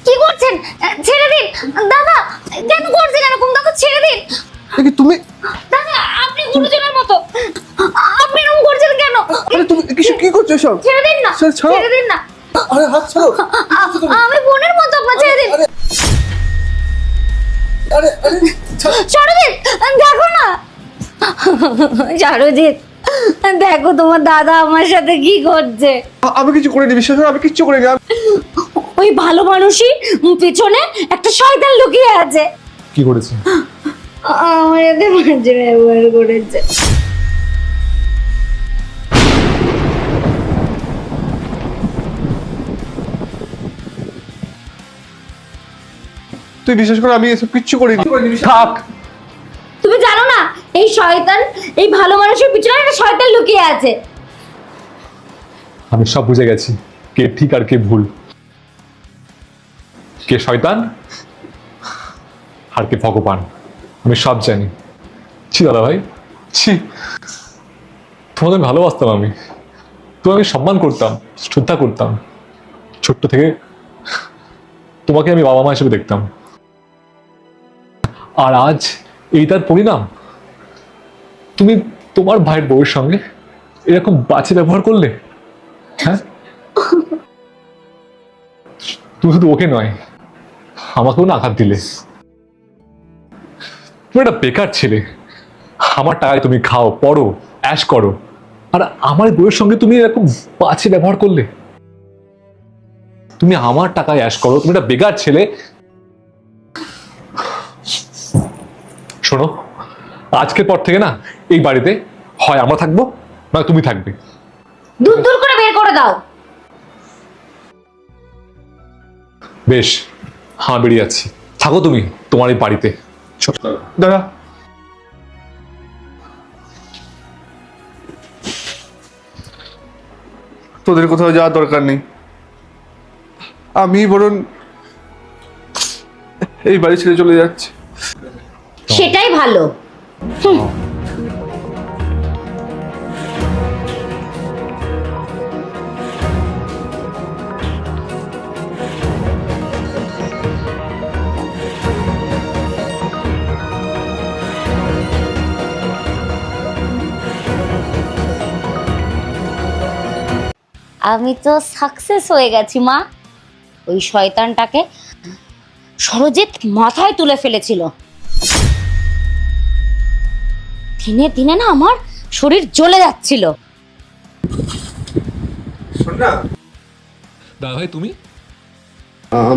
কি করছেন? ছেড়ে দিন দাদা। কেন করছেন এরকম? দাদা ছেড়ে দিন। দেখি তুমি। দাদা আপনি গুরুজনের মতো, আপনি এরকম করছেন কেন? আরে তুমি কি করছো এসব? ছেড়ে দিন না, স্যার, ছাড়ো। ছেড়ে দিন না। আরে হাত ছাড়ো। আমি বোনের মতো, আপনার ছেড়ে দিন। আরে আরে সরজিৎ দেখো না, সরজিৎ দেখো তোমার দাদা আমার সাথে কি করছে। আমি কিছু করিনি, বিশ্বাস করো আমি কিচ্ছু করিনি। ওই ভালো মানুষই পেছনে একটা শয়তান লুকিয়ে আছে। কি করেছে? আমার এতে মাঝে ব্যবহার করেছে। তুই বিশ্বাস করো আমি এসব কিচ্ছু করিনি। থাক। তুমি জানো না এই শয়তান, এই ভালো মানুষের পিছনে একটা শয়তান লুকিয়ে আছে। আমি সব বুঝে গেছি কে ঠিক আর কে ভুল, কে শয়তান আর কে ভগবান। আমি সব জানি। ছি দাদা ভাই, ছি। তোমাদের ভালোবাসতাম আমি, তোমাকে আমি সম্মান করতাম, শ্রদ্ধা করতাম। ছোট্ট থেকে তোমাকে আমি বাবা মা হিসেবে দেখতাম, আর আজ এই তার পরিণাম। তুমি তোমার ভাইয়ের বউয়ের সঙ্গে এরকম বাজে ব্যবহার করলে। হ্যাঁ, তুমি শুধু ওকে নয় আমাকেও না আঘাত দিলে। তুমি একটা বেকার ছেলে, আমার টাকায় তুমি খাও, পড়ো, অ্যাশ করো, আর আমার বউয়ের সঙ্গে তুমি এরকম বাজে ব্যবহার করলে। তুমি আমার টাকায় অ্যাশ করো, তুমি একটা বেকার ছেলে। শোনো, আজকের পর থেকে না এই বাড়িতে হয় আমরা থাকবো না তুমি থাকবে। দূর দূর করে বের করে দাও। বেশ, হ্যাঁ বেরিয়ে যাচ্ছি। থাকো তুমি তোমার এই বাড়িতে। দাদা তোদের কোথাও যাওয়ার দরকার নেই, আমি বরং এই বাড়ি ছেড়ে চলে যাচ্ছি। সেটাই ভালো। আমি তো সাকসেস হয়ে গেছি মা। ওই শয়তানটাকে সরজিৎ মাথায় তুলে ফেলেছিল। দিনে দিনে না আমার শরীর জ্বলে যাচ্ছিল। শোন না, দাদা ভাই তুমি আমার